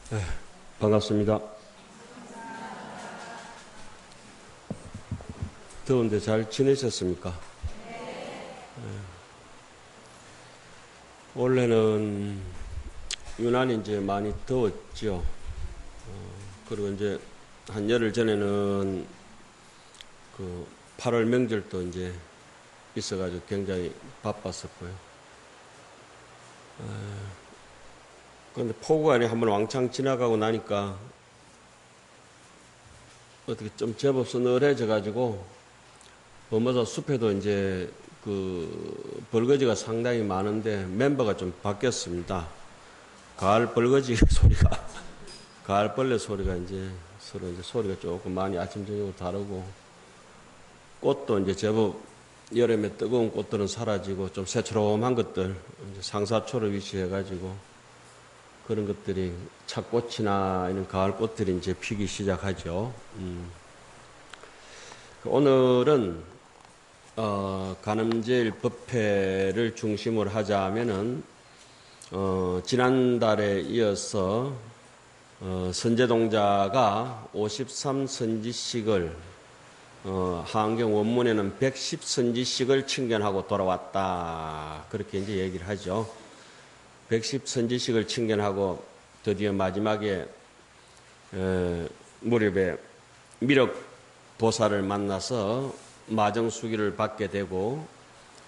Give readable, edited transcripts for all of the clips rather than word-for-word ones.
네, 반갑습니다. 더운데 잘 지내셨습니까? 원래는 유난히 이제 많이 더웠죠. 그리고 이제 한 열흘 전에는 그 8월 명절도 이제 있어가지고 굉장히 바빴었고요. 그런데 폭우가 한번 왕창 지나가고 나니까 어떻게 좀 제법 서늘해져가지고 범어사 숲에도 이제 그 벌거지가 상당히 많은데 멤버가 좀 바뀌었습니다. 가을 벌거지 소리가, 가을 벌레 소리가 이제 서로 이제 소리가 조금 많이 아침 저녁으로 다르고, 꽃도 이제 제법 여름에 뜨거운 꽃들은 사라지고 좀 새초롬한 것들, 이제 상사초를 위치해가지고 그런 것들이 착꽃이나 이런 가을 꽃들이 이제 피기 시작하죠. 오늘은 간음제일 법회를 중심으로 하자면은 지난달에 이어서 선제동자가 53선지식을 하안경 원문에는 110선지식을 칭견하고 돌아왔다, 그렇게 이제 얘기를 하죠. 110선지식을 칭견하고 드디어 마지막에 무렵에 미륵보살을 만나서 마정수기를 받게 되고,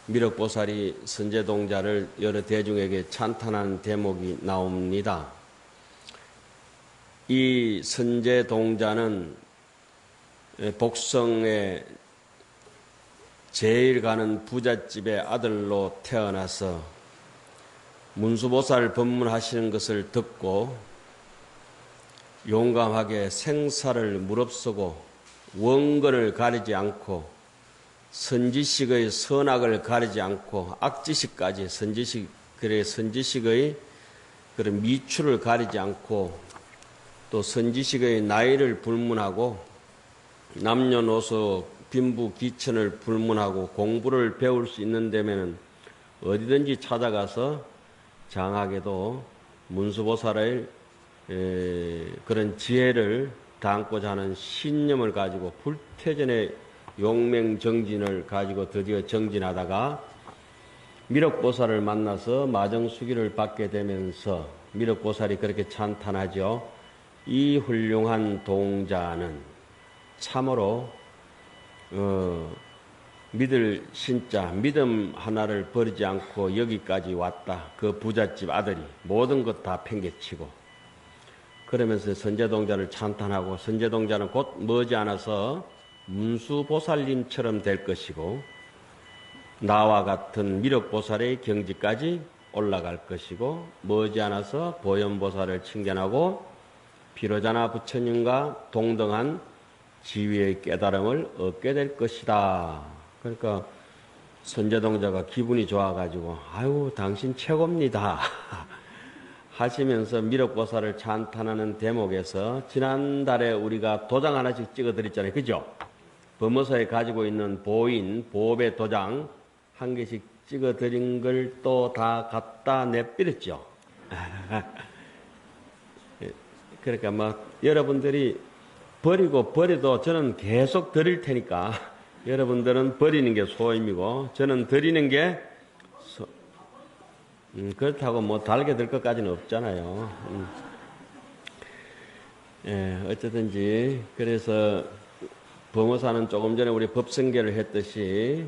미륵보살이 선제동자를 여러 대중에게 찬탄한 대목이 나옵니다. 이 선제동자는 복성에 제일 가는 부잣집의 아들로 태어나서 문수보살 법문하시는 것을 듣고 용감하게 생사를 무릅쓰고 원건을 가리지 않고 선지식의 선악을 가리지 않고 악지식까지 선지식의 그런 미추를 가리지 않고 또 선지식의 나이를 불문하고 남녀노소 빈부 귀천을 불문하고 공부를 배울 수 있는 데면은 어디든지 찾아가서 장하게도 문수보살의 그런 지혜를 담고자 하는 신념을 가지고 불태전의 용맹정진을 가지고 드디어 정진하다가 미륵보살을 만나서 마정수기를 받게 되면서 미륵보살이 그렇게 찬탄하죠. 이 훌륭한 동자는 참으로 믿을 신자, 믿음 하나를 버리지 않고 여기까지 왔다. 그 부잣집 아들이 모든 것 다 팽개치고, 그러면서 선제동자를 찬탄하고, 선제동자는 곧 머지않아서 문수보살님처럼 될 것이고 나와 같은 미륵보살의 경지까지 올라갈 것이고, 머지않아서 보현보살을 칭견하고 비로자나 부처님과 동등한 지위의 깨달음을 얻게 될 것이다. 그러니까 선제동자가 기분이 좋아가지고 아유 당신 최고입니다 하시면서 미륵보살을 찬탄하는 대목에서 지난달에 우리가 도장 하나씩 찍어드렸잖아요. 그죠? 범어사에 가지고 있는 보인, 보업의 도장 한 개씩 찍어드린 걸 또 다 갖다 내버렸죠. 그러니까 뭐 여러분들이 버리고 버려도 저는 계속 드릴 테니까 여러분들은 버리는 게 소임이고 저는 드리는 게 그렇다고 뭐 달게 될 것까지는 없잖아요. 어쨌든지 그래서 범어사는 조금 전에 우리 법성계를 했듯이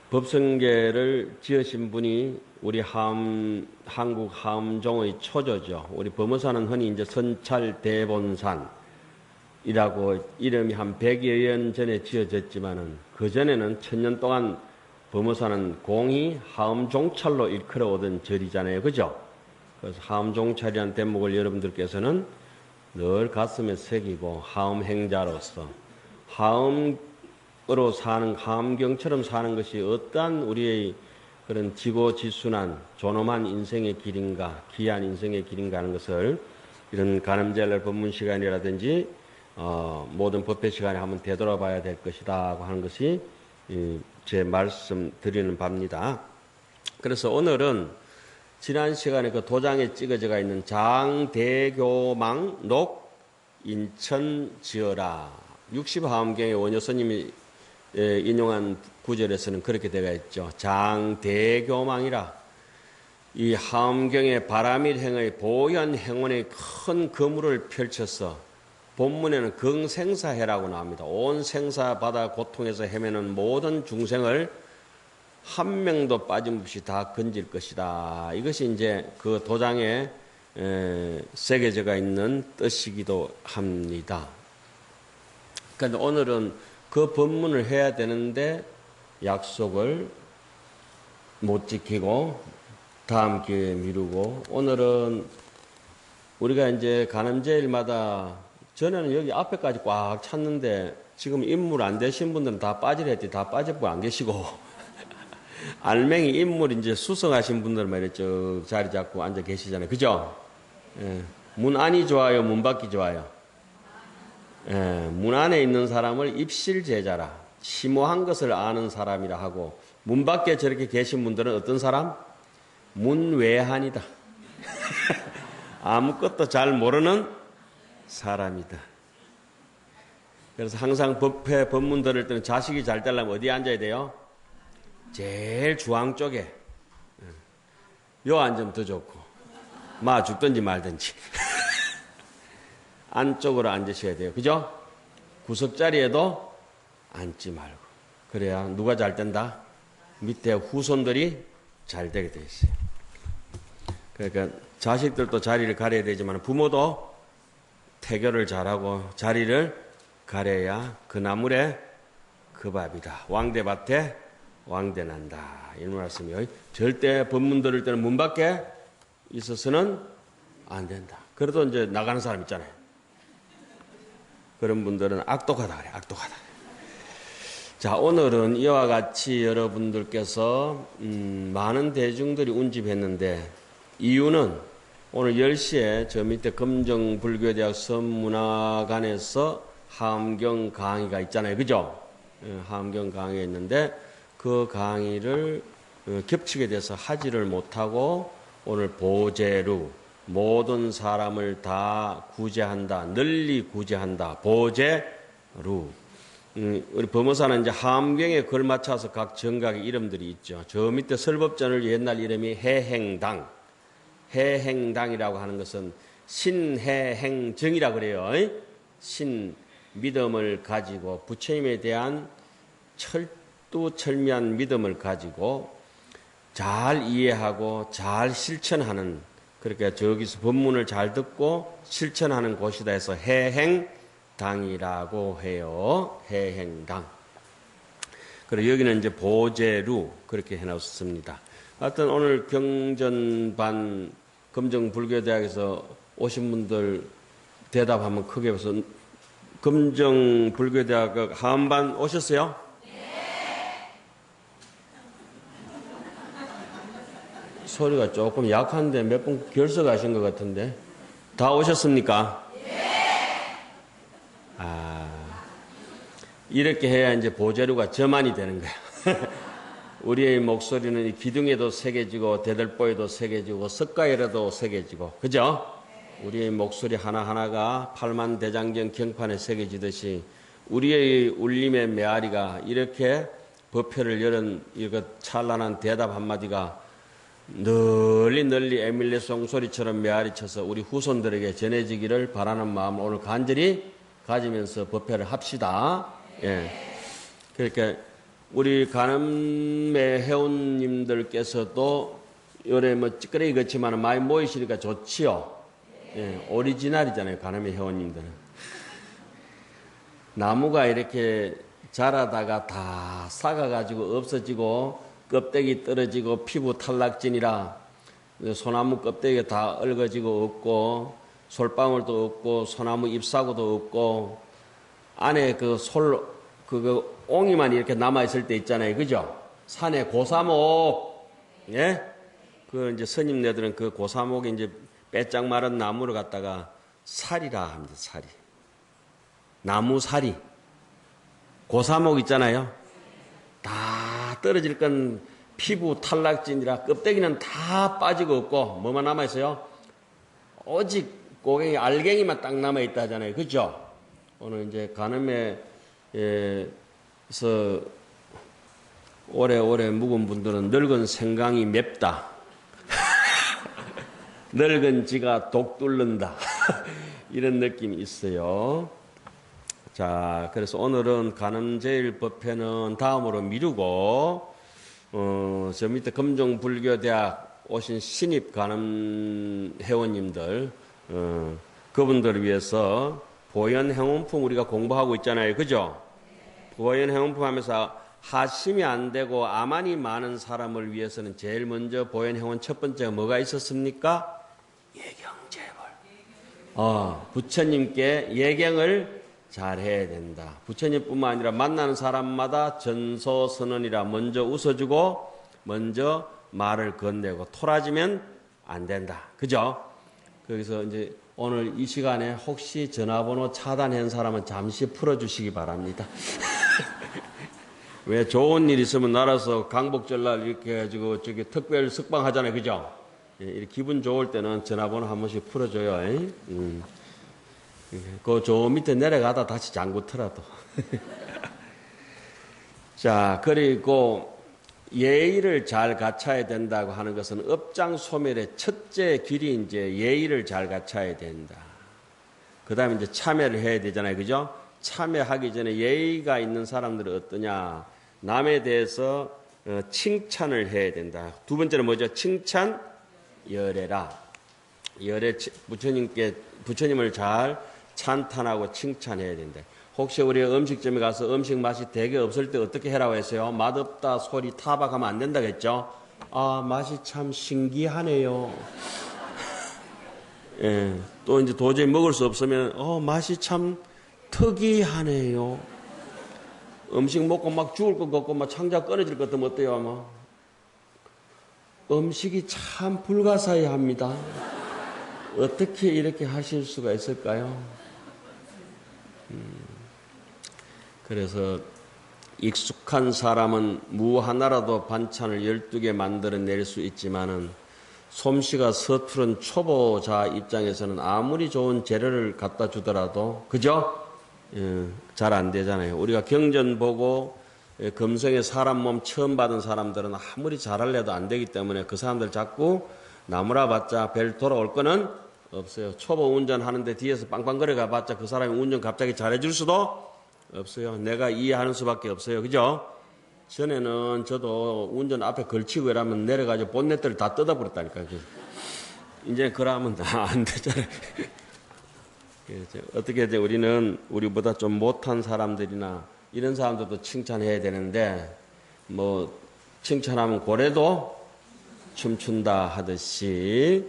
법성계를 지으신 분이 우리 한국 하음종의 초조죠. 우리 범어사는 흔히 이제 선찰대본산이라고 이름이 한 100여 년 전에 지어졌지만은 그 전에는 1000년 동안 범어사는 공히 하음종찰로 일컬어오던 절이잖아요. 그죠? 그래서 하음종찰이라는 대목을 여러분들께서는 늘 가슴에 새기고 하음행자로서 하음으로 사는, 하음경처럼 사는 것이 어떠한 우리의 그런 지고지순한 존엄한 인생의 길인가, 귀한 인생의 길인가 하는 것을 이런 간음제일 법문 시간이라든지 모든 법회 시간에 한번 되돌아봐야 될 것이다 하는 것이 제 말씀 드리는 바입니다. 그래서 오늘은 지난 시간에 그 도장에 찍어져 있는 장대교망 녹 인천 지어라. 60화엄경의 원효 스님이 인용한 구절에서는 그렇게 되어 있죠. 장대교망이라. 이 화엄경의 바라밀행의 보현 행원의 큰 거물을 펼쳐서 본문에는 긍생사해라고 나옵니다. 온 생사바다 고통에서 헤매는 모든 중생을 한 명도 빠짐없이 다 건질 것이다. 이것이 이제 그 도장에 새겨져 있는 뜻이기도 합니다. 그런데 오늘은 그 법문을 해야 되는데 약속을 못 지키고 다음 기회에 미루고, 오늘은 우리가 이제 간음제일마다 전에는 여기 앞에까지 꽉 찼는데 지금 인물 안 되신 분들은 다 빠지려 했더니 다 빠져보고 안 계시고 알맹이 인물 이제 수성하신 분들만 이렇게 자리 잡고 앉아 계시잖아요. 그죠? 예. 문 안이 좋아요? 문 밖이 좋아요? 예. 문 안에 있는 사람을 입실제자라, 심오한 것을 아는 사람이라 하고, 문 밖에 저렇게 계신 분들은 어떤 사람? 문외한이다. 아무것도 잘 모르는 사람이다. 그래서 항상 법회 법문 들을 때는 자식이 잘 되려면 어디에 앉아야 돼요? 제일 주황 쪽에. 요 앉으면 더 좋고, 마 죽든지 말든지 안쪽으로 앉으셔야 돼요. 그죠? 구석자리에도 앉지 말고. 그래야 누가 잘 된다? 밑에 후손들이 잘 되게 돼 있어요. 그러니까 자식들도 자리를 가려야 되지만 부모도 태교를 잘하고 자리를 가려야 그 나물에 그 밥이다. 왕대밭에 왕대난다. 이런 말씀이에요. 절대 법문 들을 때는 문 밖에 있어서는 안 된다. 그래도 이제 나가는 사람 있잖아요. 그런 분들은 악독하다 그래. 악독하다. 자, 오늘은 이와 같이 여러분들께서 많은 대중들이 운집했는데, 이유는 오늘 10시에 저 밑에 금정불교대학 선문화관에서 화엄경 강의가 있잖아요. 그죠? 화엄경 강의가 있는데 그 강의를 겹치게 돼서 하지를 못하고 오늘 보제루, 모든 사람을 다 구제한다, 널리 구제한다, 보제루. 우리 범어사는 이제 화엄경에 걸맞춰서 각 정각의 이름들이 있죠. 저 밑에 설법전을 옛날 이름이 해행당, 해행당이라고 하는 것은 신해행정이라고 그래요. 신 믿음을 가지고 부처님에 대한 철두철미한 믿음을 가지고 잘 이해하고 잘 실천하는, 그러니까 저기서 법문을 잘 듣고 실천하는 곳이다 해서 해행당이라고 해요. 해행당. 그리고 여기는 이제 보제루 그렇게 해놨습니다. 하여튼 오늘 경전반 금정불교대학에서 오신 분들 대답 한번 크게 해서, 금정불교대학 하엄반 오셨어요? 네. 소리가 조금 약한데 몇 분 결석하신 것 같은데. 다 오셨습니까? 네. 이렇게 해야 이제 보제루가 저만이 되는 거야. 우리의 목소리는 이 기둥에도 새겨지고 대들보에도 새겨지고 석가에라도 새겨지고, 그죠? 우리의 목소리 하나하나가 팔만대장경 경판에 새겨지듯이 우리의 울림의 메아리가 이렇게 법회를 열은 이거 찬란한 대답 한마디가 널리 에밀리 송소리처럼 메아리 쳐서 우리 후손들에게 전해지기를 바라는 마음을 오늘 간절히 가지면서 법회를 합시다. 예. 그러니까 우리 간음의 회원님들께서도 요래 뭐 찌끄레기 같지만 많이 모이시니까 좋지요. 예, 오리지널이잖아요, 간음의 회원님들은. 나무가 이렇게 자라다가 다 삭아가지고 없어지고 껍데기 떨어지고 피부 탈락진이라 소나무 껍데기가 다 얽어지고 없고 솔방울도 없고 소나무 잎사구도 없고 안에 그거 옹이만 이렇게 남아있을 때 있잖아요. 그죠? 산에 고사목, 예? 그 이제 스님네들은 그 고사목에 이제 빼짝 마른 나무를 갖다가 살이라 합니다. 살이. 나무 살이. 고사목 있잖아요. 다 떨어질 건 피부 탈락진이라 껍데기는 다 빠지고 없고 뭐만 남아있어요? 오직 고갱이 알갱이만 딱 남아있다 하잖아요. 그죠? 오늘 이제 간음에서 오래오래 묵은 분들은 늙은 생강이 맵다. 늙은 지가 독 뚫는다. 이런 느낌이 있어요. 자, 그래서 오늘은 간음제일법회는 다음으로 미루고, 저 밑에 금종불교대학 오신 신입 간음 회원님들, 그분들을 위해서 보현행원품 우리가 공부하고 있잖아요. 그죠? 보현행원품 하면서 하심이 안 되고 암안이 많은 사람을 위해서는 제일 먼저 보현행원 첫 번째가 뭐가 있었습니까? 예경제벌. 부처님께 예경을 잘 해야 된다. 부처님뿐만 아니라 만나는 사람마다 전소선언이라 먼저 웃어주고 먼저 말을 건네고 토라지면 안 된다. 그죠? 그래서 이제 오늘 이 시간에 혹시 전화번호 차단한 사람은 잠시 풀어주시기 바랍니다. 왜 좋은 일 있으면 날아서 강복절날 이렇게 해가지고 저기 특별 석방 하잖아요. 그죠? 예, 이렇게 기분 좋을 때는 전화번호 한 번씩 풀어줘요. 그 저 밑에 내려가다 다시 잠그더라도. 자, 그리고 예의를 잘 갖춰야 된다고 하는 것은 업장 소멸의 첫째 길이 이제 예의를 잘 갖춰야 된다. 그 다음에 이제 참여를 해야 되잖아요. 그죠? 참여하기 전에 예의가 있는 사람들은 어떠냐? 남에 대해서 칭찬을 해야 된다. 두 번째는 뭐죠? 칭찬 열애라. 열애 부처님을 잘 찬탄하고 칭찬해야 된다. 혹시 우리가 음식점에 가서 음식 맛이 되게 없을 때 어떻게 해라고 했어요? 맛없다 소리 타박하면 안 된다겠죠? 아, 맛이 참 신기하네요. 예, 또 이제 도저히 먹을 수 없으면 맛이 참 특이하네요. 음식 먹고 막 죽을 것 같고 막 창자 끊어질 것 같으면 어때요? 아마 음식이 참 불가사의합니다. 어떻게 이렇게 하실 수가 있을까요? 그래서 익숙한 사람은 무 하나라도 반찬을 12개 만들어낼 수 있지만은 솜씨가 서투른 초보자 입장에서는 아무리 좋은 재료를 갖다 주더라도 그죠? 잘 안 되잖아요. 우리가 경전 보고 금성의 사람 몸 처음 받은 사람들은 아무리 잘하려도 안 되기 때문에 그 사람들 자꾸 나무라 봤자 별 돌아올 거는 없어요. 초보 운전하는데 뒤에서 빵빵거려 봤자 그 사람이 운전 갑자기 잘해줄 수도 없어요. 내가 이해하는 수밖에 없어요. 그죠? 전에는 저도 운전 앞에 걸치고 이러면 내려가지고 본넷들을 다 뜯어버렸다니까요. 이제 그러면 안 되잖아요. 어떻게 이제 우리는 우리보다 좀 못한 사람들이나 이런 사람들도 칭찬해야 되는데 뭐 칭찬하면 고래도 춤춘다 하듯이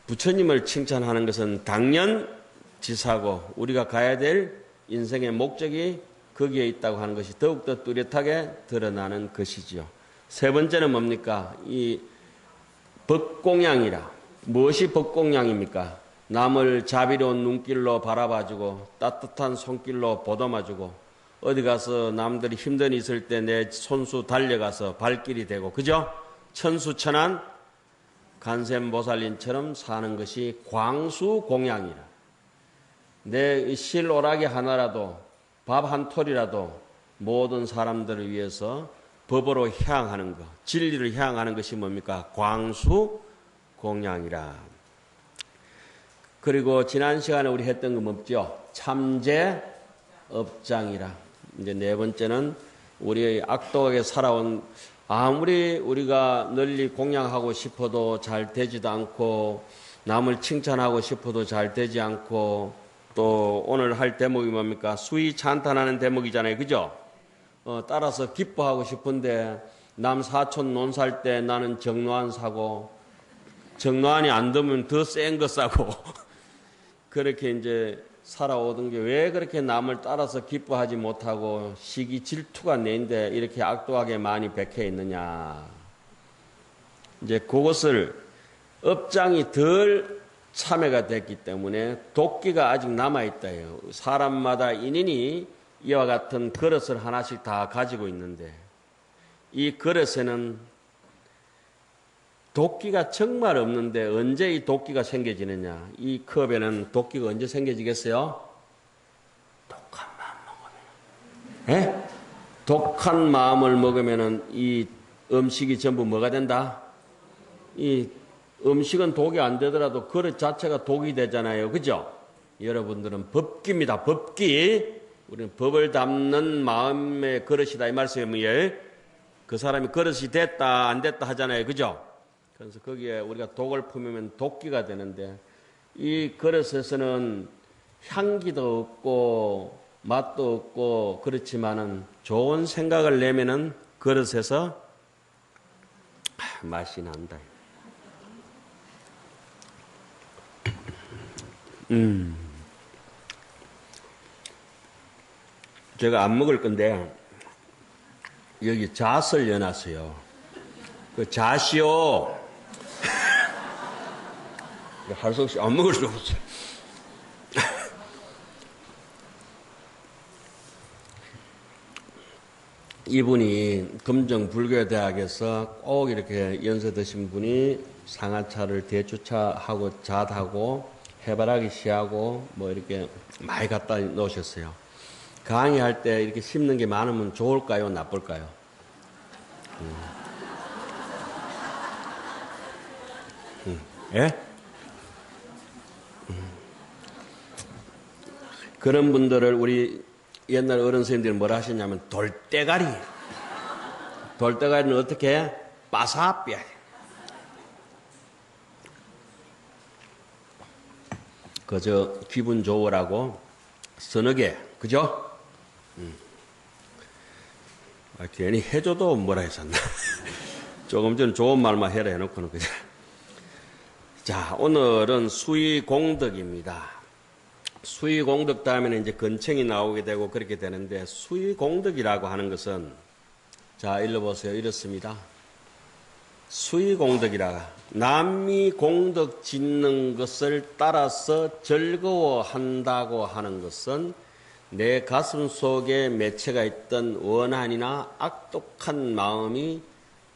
부처님을 칭찬하는 것은 당연지사고 우리가 가야 될 인생의 목적이 거기에 있다고 하는 것이 더욱더 뚜렷하게 드러나는 것이지요. 세 번째는 뭡니까? 이 법공양이라. 무엇이 법공양입니까? 남을 자비로운 눈길로 바라봐주고 따뜻한 손길로 보듬어주고 어디 가서 남들이 힘든 일 있을 때 내 손수 달려가서 발길이 되고 그죠? 천수천안 간센보살님처럼 사는 것이 광수공양이라. 내 실오라기 하나라도 밥 한 톨이라도 모든 사람들을 위해서 법으로 향하는 것, 진리를 향하는 것이 뭡니까? 광수공양이라. 그리고 지난 시간에 우리 했던 거 뭐죠? 참제업장이라. 이제 네 번째는 우리 악독하게 살아온 아무리 우리가 널리 공양하고 싶어도 잘 되지도 않고 남을 칭찬하고 싶어도 잘 되지 않고 또 오늘 할 대목이 뭡니까? 수위 찬탄하는 대목이잖아요. 그죠? 따라서 기뻐하고 싶은데 남 사촌 논 살 때 나는 정노안 사고 정노안이 안 되면 더 센 거 사고 그렇게 이제 살아오던 게 왜 그렇게 남을 따라서 기뻐하지 못하고 시기 질투가 내인데 이렇게 악독하게 많이 박혀 있느냐. 이제 그것을 업장이 덜 참여가 됐기 때문에 도끼가 아직 남아있다요. 사람마다 인인이 이와 같은 그릇을 하나씩 다 가지고 있는데 이 그릇에는 도끼가 정말 없는데 언제 이 도끼가 생겨지느냐? 이 컵에는 도끼가 언제 생겨지겠어요? 독한 마음 먹으면. 예? 독한 마음을 먹으면은 이 음식이 전부 뭐가 된다? 이 음식은 독이 안 되더라도 그릇 자체가 독이 되잖아요. 그죠? 여러분들은 법기입니다. 법기. 우리는 법을 담는 마음의 그릇이다. 이 말씀이에요. 그 사람이 그릇이 됐다, 안 됐다 하잖아요. 그죠? 그래서 거기에 우리가 독을 품으면 도끼가 되는데 이 그릇에서는 향기도 없고 맛도 없고 그렇지만은 좋은 생각을 내면은 그릇에서 맛이 난다. 제가 안 먹을 건데 여기 잣을 넣어놨어요. 그 잣이요. 할 수 없이 안 먹을 수 없어요. 이분이 금정불교대학에서 꼭 이렇게 연세 드신 분이 상하차를 대추차하고 잣하고 해바라기 씨하고 뭐 이렇게 많이 갖다 놓으셨어요. 강의할 때 이렇게 씹는 게 많으면 좋을까요? 나쁠까요? 예? 그런 분들을 우리 옛날 어른 선생님들이 뭐라 하셨냐면 돌대가리. 돌대가리는 어떻게 해? 빠사빼야 돼. 그저 기분 좋으라고 서너 개. 그죠? 괜히 해줘도 뭐라 했었나. 조금 전 좋은 말만 해라 해놓고는 그죠? 자, 오늘은 수의공덕입니다. 수의공덕 다음에는 이제 건청이 나오게 되고 그렇게 되는데 수의공덕이라고 하는 것은 자, 읽어보세요. 이렇습니다. 수의공덕이라 남이 공덕 짓는 것을 따라서 즐거워한다고 하는 것은 내 가슴 속에 맺혀가 있던 원한이나 악독한 마음이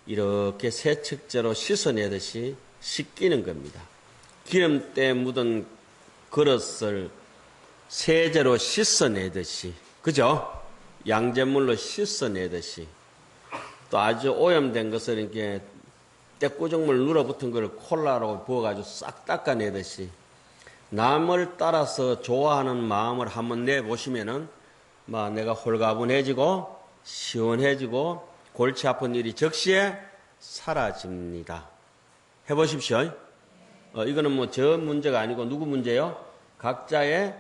이렇게 세척제로 씻어내듯이 씻기는 겁니다. 기름때 묻은 그릇을 세제로 씻어내듯이, 그죠? 양잿물로 씻어내듯이, 또 아주 오염된 것을 이렇게 때꾸정물 눌어붙은 걸 콜라로 부어가지고 싹 닦아내듯이, 남을 따라서 좋아하는 마음을 한번 내보시면은, 내가 홀가분해지고, 시원해지고, 골치 아픈 일이 즉시에 사라집니다. 해보십시오. 이거는 뭐 저 문제가 아니고 누구 문제요? 각자의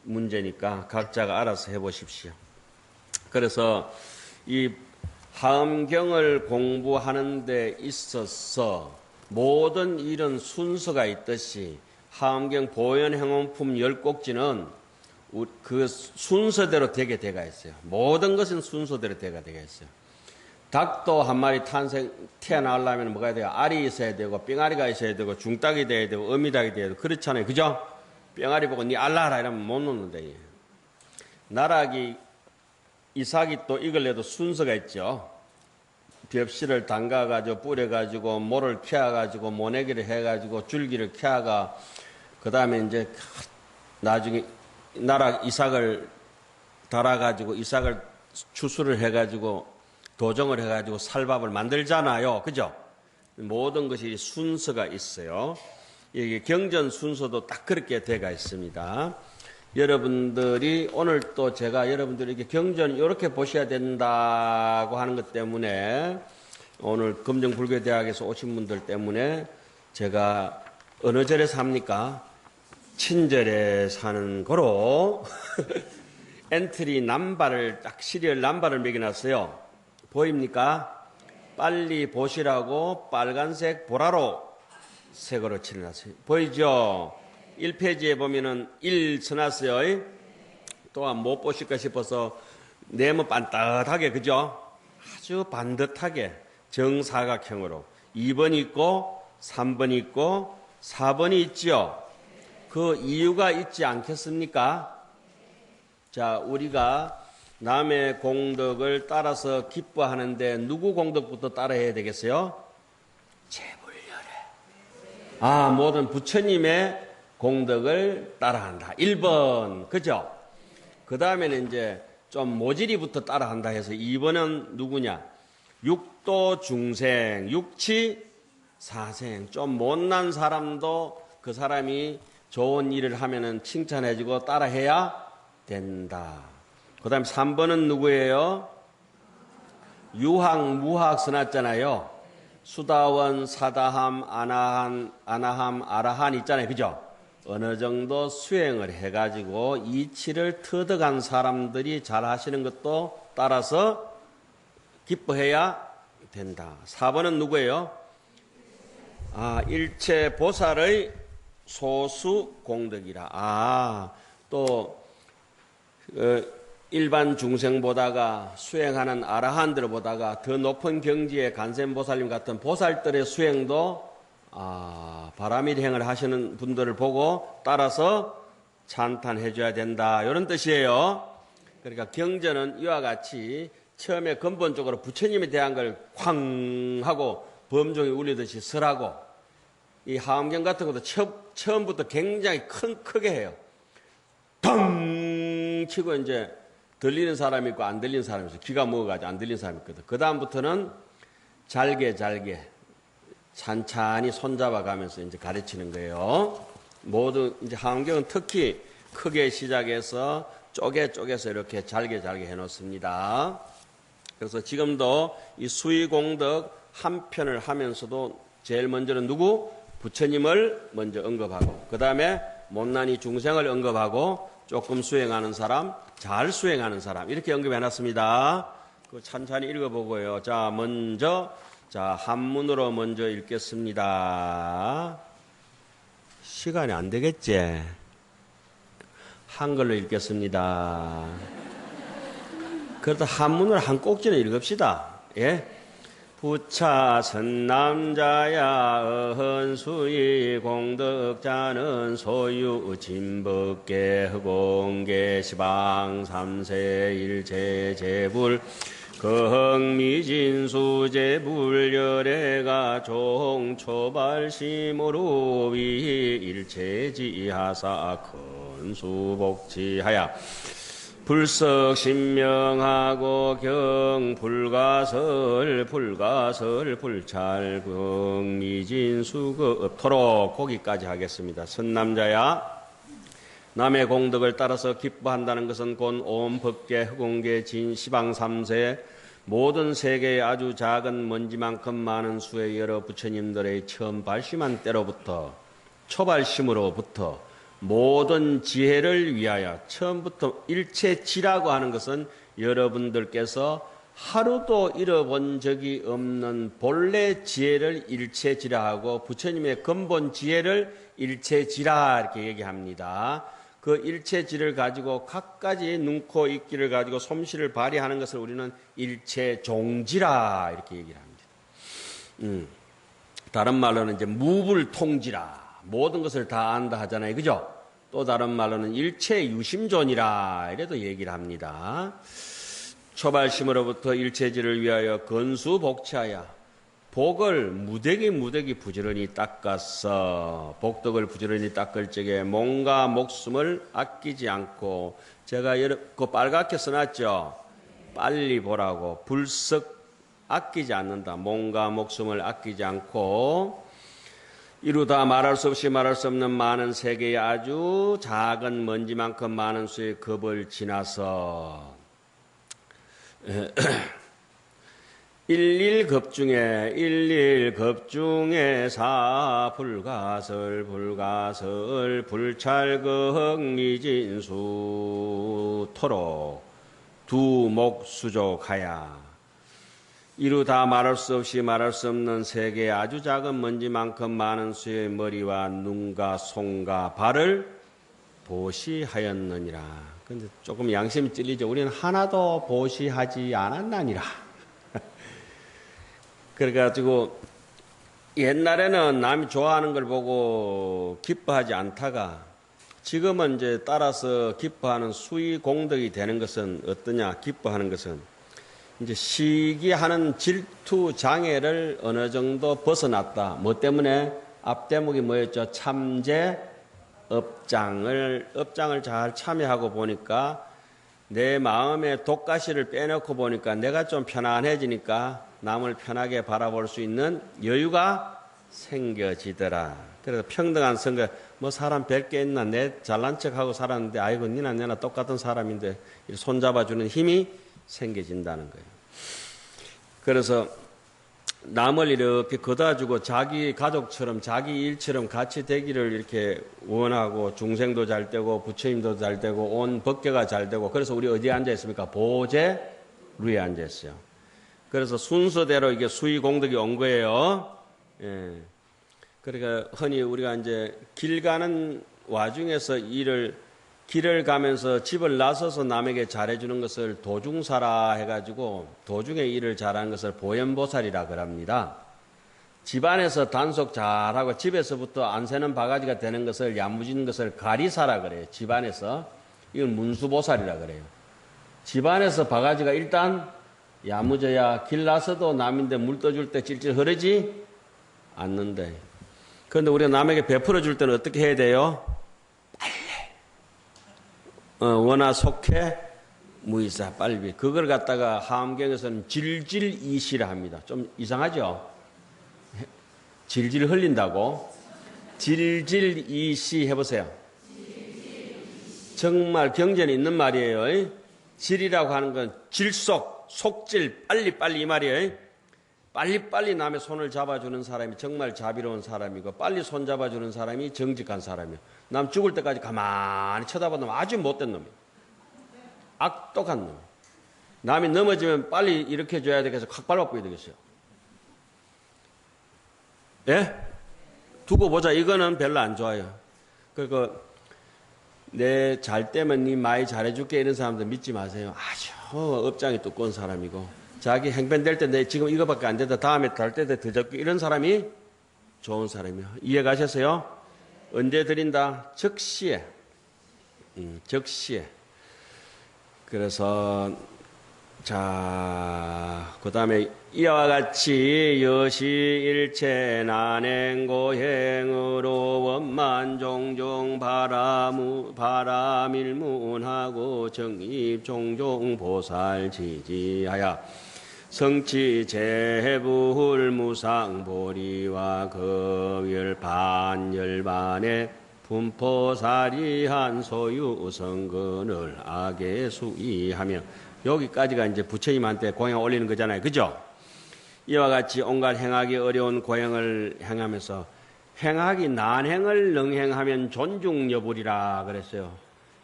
문제니까 각자가 알아서 해보십시오. 그래서 이 화엄경을 공부하는 데 있어서 모든 일은 순서가 있듯이 화엄경 보현행원품 10곡지는 그 순서대로 되게 돼가 있어요. 모든 것은 순서대로 되가 있어요. 닭도 한 마리 태어나려면 뭐가 돼요? 알이 있어야 되고, 삥아리가 있어야 되고, 중닭이 돼야 되고, 어미닭이 돼야 되고, 그렇잖아요. 그죠? 삥아리 보고, 니 알라라 이러면 못 놓는데. 나락이, 이삭이 또 이걸래도 순서가 있죠. 벽실을 담가가지고, 뿌려가지고, 모를 캐어가지고, 모내기를 해가지고, 줄기를 캐어가, 그 다음에 이제, 나중에, 나락 이삭을 달아가지고, 이삭을 추수를 해가지고, 도정을 해가지고 살밥을 만들잖아요. 그죠? 모든 것이 순서가 있어요. 여기 경전 순서도 딱 그렇게 되어 있습니다. 여러분들이 오늘 또 제가 여러분들에게 경전 이렇게 보셔야 된다고 하는 것 때문에 오늘 금정불교대학에서 오신 분들 때문에 제가 어느 절에 삽니까? 친절에 사는 거로 엔트리 남발을 딱 시리얼 남발을 매겨놨어요. 보입니까? 빨리 보시라고 빨간색 보라로 색으로 칠해놨어요. 보이죠? 1페이지에 보면은 1 써놨어요. 또한 못 보실까 싶어서 네모 반듯하게, 그죠? 아주 반듯하게 정사각형으로 2번 있고 3번 있고 4번이 있죠. 그 이유가 있지 않겠습니까? 자, 우리가 남의 공덕을 따라서 기뻐하는데 누구 공덕부터 따라해야 되겠어요? 아, 모든 부처님의 공덕을 따라한다. 1번. 그죠? 그 다음에는 이제 좀 모질이부터 따라한다 해서 2번은 누구냐? 육도 중생, 육치 사생. 좀 못난 사람도 그 사람이 좋은 일을 하면은 칭찬해주고 따라해야 된다. 그 다음에 3번은 누구예요? 유학, 무학 써놨잖아요. 수다원, 사다함, 아나함, 아라한 있잖아요. 그죠? 어느 정도 수행을 해가지고 이치를 터득한 사람들이 잘 하시는 것도 따라서 기뻐해야 된다. 4번은 누구예요? 아, 일체 보살의 소수 공덕이라. 또 일반 중생보다가 수행하는 아라한들보다가 더 높은 경지의 간센보살님 같은 보살들의 수행도 바라밀행을 하시는 분들을 보고 따라서 찬탄해 줘야 된다. 이런 뜻이에요. 그러니까 경전은 이와 같이 처음에 근본적으로 부처님에 대한 걸 쾅 하고 범종이 울리듯이 설하고, 이 하엄경 같은 것도 처음부터 굉장히 크게 해요. 덩 치고 이제 들리는 사람이 있고 안 들리는 사람이 있어. 귀가 먹어가지고 안 들리는 사람이 있거든. 그 다음부터는 잘게 찬찬히 손잡아 가면서 이제 가르치는 거예요. 모두 이제 하엄경은 특히 크게 시작해서 쪼개서 이렇게 잘게 해놓습니다. 그래서 지금도 이 수의공덕 한 편을 하면서도 제일 먼저는 누구? 부처님을 먼저 언급하고, 그 다음에 못난이 중생을 언급하고, 조금 수행하는 사람, 잘 수행하는 사람, 이렇게 언급해놨습니다. 그 찬찬히 읽어보고요. 자, 한문으로 먼저 읽겠습니다. 시간이 안 되겠지? 한글로 읽겠습니다. 그래도 한문으로 한 꼭지는 읽읍시다. 예? 부차 선남자야 어헌수의 공덕자는 소유 진법계 허공계 시방 삼세 일체 제불 거흥미진수제불 열애가 종초발심으로 위 일체지하사 큰수복지하야 불석 신명하고 경 불가설 불찰 긍미진수급토록 거기까지 하겠습니다. 선남자야, 남의 공덕을 따라서 기뻐한다는 것은 곧 온 법계 허공계 진시방 삼세 모든 세계의 아주 작은 먼지만큼 많은 수의 여러 부처님들의 처음 발심한 때로부터 초발심으로부터 모든 지혜를 위하여, 처음부터 일체지라고 하는 것은 여러분들께서 하루도 잃어본 적이 없는 본래 지혜를 일체지라 하고 부처님의 근본 지혜를 일체지라 이렇게 얘기합니다. 그 일체지를 가지고 갖가지 눈코 입기를 가지고 솜씨를 발휘하는 것을 우리는 일체종지라 이렇게 얘기를 합니다. 다른 말로는 이제 무불통지라, 모든 것을 다 안다 하잖아요. 그죠? 또 다른 말로는 일체유심존이라 이래도 얘기를 합니다. 초발심으로부터 일체지를 위하여 건수복치하여 복을 무대기 부지런히 닦았어. 복덕을 부지런히 닦을 적에 몸과 목숨을 아끼지 않고, 제가 그 빨갛게 써놨죠. 빨리 보라고. 불석 아끼지 않는다. 몸과 목숨을 아끼지 않고 이루다 말할 수 없이 말할 수 없는 많은 세계의 아주 작은 먼지만큼 많은 수의 겁을 지나서 일일겁 중에 사 불가설 불찰거흑 미진수 토록 두목수족하야 이루다 말할 수 없이 말할 수 없는 세계의 아주 작은 먼지만큼 많은 수의 머리와 눈과 손과 발을 보시하였느니라. 근데 조금 양심이 찔리죠. 우리는 하나도 보시하지 않았나니라. 그래가지고 옛날에는 남이 좋아하는 걸 보고 기뻐하지 않다가 지금은 이제 따라서 기뻐하는 수의 공덕이 되는 것은 어떠냐? 기뻐하는 것은 이제 시기하는 질투 장애를 어느 정도 벗어났다. 뭐 때문에? 앞 대목이 뭐였죠? 참재 업장을 잘 참여하고 보니까 내 마음의 독가시를 빼놓고 보니까 내가 좀 편안해지니까 남을 편하게 바라볼 수 있는 여유가 생겨지더라. 그래서 평등한 선거, 뭐 사람 별 게 있나, 내 잘난 척하고 살았는데 아이고 니나 내나 똑같은 사람인데 손잡아주는 힘이 생겨진다는 거예요. 그래서 남을 이렇게 거다주고 자기 가족처럼 자기 일처럼 같이 되기를 이렇게 원하고 중생도 잘 되고 부처님도 잘 되고 온 법계가 잘 되고 그래서 우리 어디에 앉아 있습니까? 보제루에 앉아 있어요. 그래서 순서대로 이게 수의 공덕이 온 거예요. 예. 그러니까 흔히 우리가 이제 길 가는 와중에서 길을 가면서 집을 나서서 남에게 잘해주는 것을 도중사라 해가지고 도중에 일을 잘하는 것을 보현보살이라 그럽니다. 집안에서 단속 잘하고 집에서부터 안 새는 바가지가 되는 것을 야무지는 것을 가리사라 그래요. 집안에서. 이건 문수보살이라 그래요. 집안에서 바가지가 일단 야무져야 길 나서도 남인데 물 떠줄 때 찔찔 흐르지 않는데. 그런데 우리가 남에게 베풀어 줄 때는 어떻게 해야 돼요? 원하 속해 무이사 빨리. 그걸 갖다가 하암경에서는 질질이시라 합니다. 좀 이상하죠? 질질 흘린다고. 질질이시 해보세요. 정말 경전이 있는 말이에요. 질이라고 하는 건 질속, 속질, 빨리 이 말이에요. 빨리 남의 손을 잡아주는 사람이 정말 자비로운 사람이고 빨리 손 잡아주는 사람이 정직한 사람이에요. 남 죽을 때까지 가만히 쳐다보면 아주 못된 놈이에요. 악독한 놈이에요. 남이 넘어지면 빨리 일으켜줘야 되겠어요. 확 밟아보야 되겠어요. 예? 두고 보자. 이거는 별로 안 좋아요. 그리고 내 잘 때면 니 많이 잘해줄게 이런 사람들 믿지 마세요. 아주 업장이 두꺼운 사람이고 자기 행편될 때 내 지금 이거밖에 안 된다. 다음에 달 때도 더 적게 이런 사람이 좋은 사람이에요. 이해 가셨어요? 언제 드린다? 적시에. 적시에. 그래서 자, 그 다음에 이와 같이 여시일체 난행고행으로 원만 종종 바람일문하고 정입 종종 보살 지지하여 성치 재불 무상보리와 거열 반열반에 분포사리한 소유 성근을 악에 수의하며 여기까지가 이제 부처님한테 고행 올리는 거잖아요. 그죠? 이와 같이 온갖 행하기 어려운 고행을 행하면서 행하기 난행을 능행하면 존중 여부리라 그랬어요.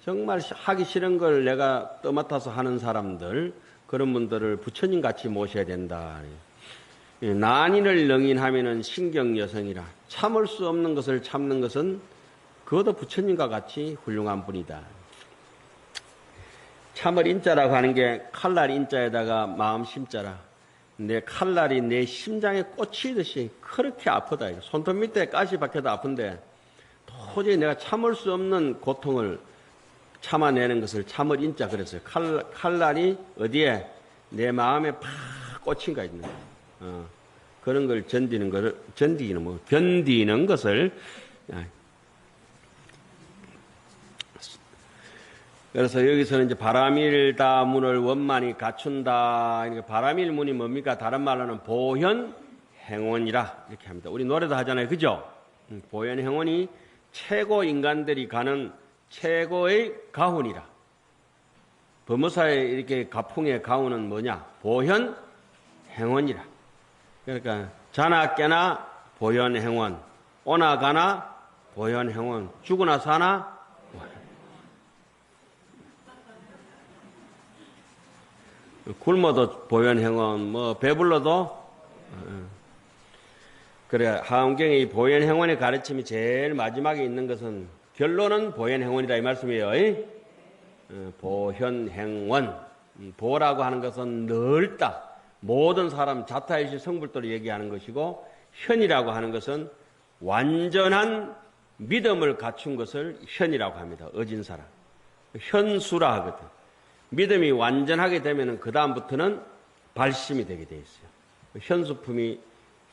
정말 하기 싫은 걸 내가 떠맡아서 하는 사람들 그런 분들을 부처님 같이 모셔야 된다. 난인을 능인하면은 신경여성이라 참을 수 없는 것을 참는 것은 그것도 부처님과 같이 훌륭한 분이다. 참을 인자라고 하는 게 칼날 인자에다가 마음 심자라. 내 칼날이 내 심장에 꽂히듯이 그렇게 아프다. 손톱 밑에 가시 박혀도 아픈데 도저히 내가 참을 수 없는 고통을 참아내는 것을 참을 인자 그랬어요. 칼날이 어디에? 내 마음에 팍 꽂힌 거 있는 거예요. 그런 걸 견디는 견디는 것을. 그래서 여기서는 이제 바람일다 문을 원만히 갖춘다. 그러니까 바람일문이 뭡니까? 다른 말로는 보현행원이라 이렇게 합니다. 우리 노래도 하잖아요. 그죠? 보현행원이 최고 인간들이 가는 최고의 가훈이라. 법무사의 이렇게 가풍의 가훈은 뭐냐? 보현행원이라. 그러니까 자나 깨나 보현행원, 오나 가나 보현행원, 죽으나 사나 굶어도 보현행원, 배불러도 그래. 하암경의 이 보현행원의 가르침이 제일 마지막에 있는 것은 결론은 보현행원이다 이 말씀이에요. 보현행원. 보라고 하는 것은 넓다. 모든 사람 자타일시 성불도를 얘기하는 것이고 현이라고 하는 것은 완전한 믿음을 갖춘 것을 현이라고 합니다. 어진 사람. 현수라 하거든. 믿음이 완전하게 되면 그 다음부터는 발심이 되게 돼 있어요. 현수품이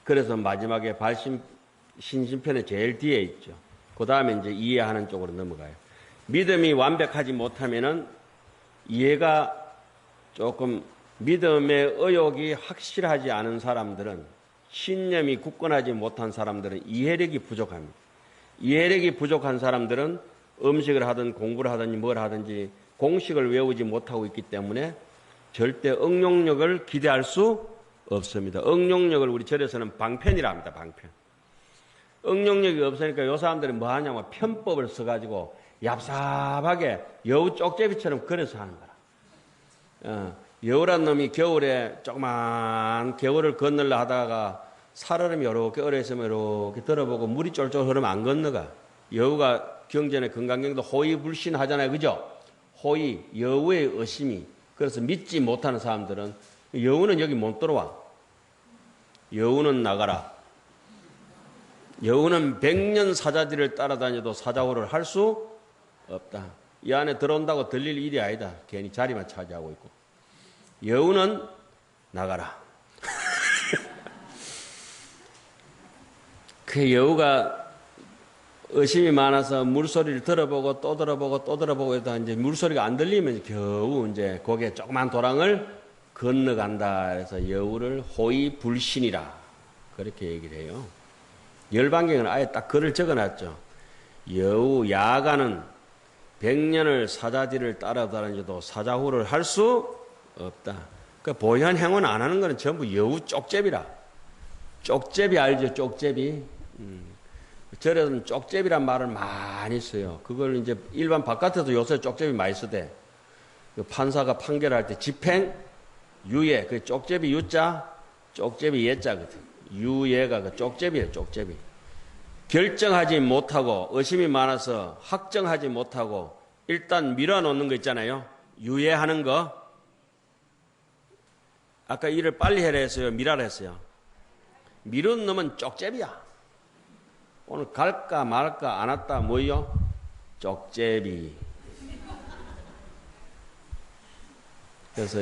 그래서 마지막에 발심 신심편의 제일 뒤에 있죠. 그 다음에 이제 이해하는 쪽으로 넘어가요. 믿음이 완벽하지 못하면은 이해가 조금 믿음의 의욕이 확실하지 않은 사람들은 신념이 굳건하지 못한 사람들은 이해력이 부족합니다. 이해력이 부족한 사람들은 음식을 하든 공부를 하든지 뭘 하든지 공식을 외우지 못하고 있기 때문에 절대 응용력을 기대할 수 없습니다. 응용력을 우리 절에서는 방편이라 합니다. 방편. 응용력이 없으니까 요 사람들은 뭐 하냐면 편법을 써가지고 얍삽하게 여우 쪽제비처럼 그려서 하는 거라. 여우란 놈이 겨울에 조그만 겨울을 건널라 하다가 살얼음이 이렇게 얼어있으면 이렇게 들어보고 물이 쫄쫄 흐르면 안 건너가. 여우가 경전에 건강경도 호의불신 하잖아요. 그죠? 호의, 여우의 의심이. 그래서 믿지 못하는 사람들은 여우는 여기 못 들어와. 여우는 나가라. 여우는 100년 사자들을 따라다녀도 사자호를 할 수 없다. 이 안에 들어온다고 들릴 일이 아니다. 괜히 자리만 차지하고 있고. 여우는 나가라. 그 여우가 의심이 많아서 물소리를 들어보고 또 들어보고 또 들어보고 해도 이제 물소리가 안 들리면 겨우 이제 거기에 조그만 도랑을 건너간다. 그래서 여우를 호의불신이라 그렇게 얘기를 해요. 열반경은 아예 딱 글을 적어놨죠. 여우 야가는 100년을 사자들을 따라다니도 사자후를 할 수 없다. 그 보현 행운 안 하는 거는 전부 여우 쪽제비라. 쪽제비 알죠? 쪽제비. 절에서는 쪽제비란 말을 많이 써요. 그걸 이제 일반 바깥에도 요새 쪽제비 많이 쓰대. 그 판사가 판결할 때 집행, 유예, 그 쪽제비 유자, 쪽제비 예자거든. 유예가 그 쪽제비예요, 쪽제비. 결정하지 못하고 의심이 많아서 확정하지 못하고 일단 밀어놓는 거 있잖아요. 유예하는 거. 아까 일을 빨리 해라 했어요, 미라라 했어요. 미룬 놈은 쪽제비야. 오늘 갈까 말까 안 왔다 뭐요? 쪽제비. 그래서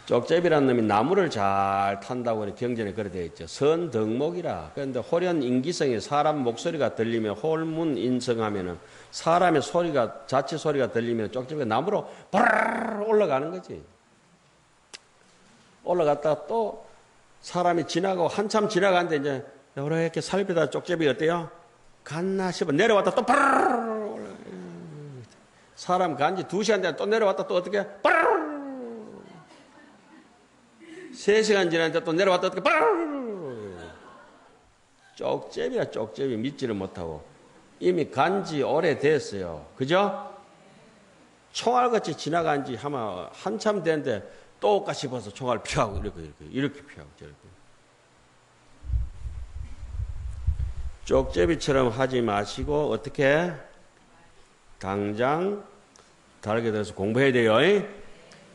쪽제비라는 놈이 나무를 잘 탄다고 경전에 그래 되어 있죠. 선덕목이라. 그런데 호련 인기성이 사람 목소리가 들리면 홀문인성하면은 사람의 소리가 자체 소리가 들리면 쪽제비가 나무로 바르르 올라가는 거지. 올라갔다가 또 사람이 지나가고 한참 지나가는데 이제 이렇게 살피다 쪽제비 어때요? 갔나 싶어 내려왔다 또 바르르 올라가. 사람 간지 2시간 되다 또 내려왔다 또 어떻게 바르르 3시간 지났는데 또 내려왔다 어떻게 쪽제비야 쪽제비 믿지를 못하고 이미 간지 오래됐어요. 그죠? 총알같이 지나간 지 아마 한참 됐는데 똑같이 벗어 총알 피하고 이렇게 피하고 저렇게. 쪽제비처럼 하지 마시고 어떻게 당장 다르게 돼서 공부해야 돼요.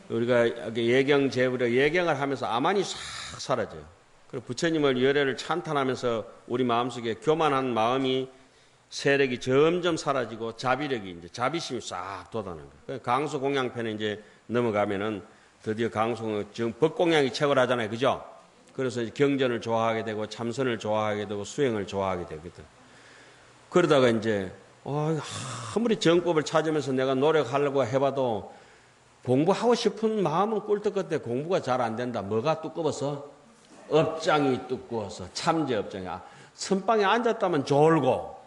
우리가 예경 제부려 예경을 하면서 암환이 싹 사라져요. 그리고 부처님을 열애를 찬탄하면서 우리 마음속에 교만한 마음이 세력이 점점 사라지고 자비력이 이제 자비심이 싹 돋아나는 거예요. 강수 공양편에 이제 넘어가면은 드디어 강수 지금 법공양이 최고라잖아요, 그죠? 그래서 이제 경전을 좋아하게 되고 참선을 좋아하게 되고 수행을 좋아하게 되거든. 그러다가 이제 아무리 정법을 찾으면서 내가 노력하려고 해봐도 공부하고 싶은 마음은 꿀떡 같아. 공부가 잘 안 된다. 뭐가 두꺼워서? 업장이 두꺼워서. 참제 업장이. 선방에 앉았다면 졸고,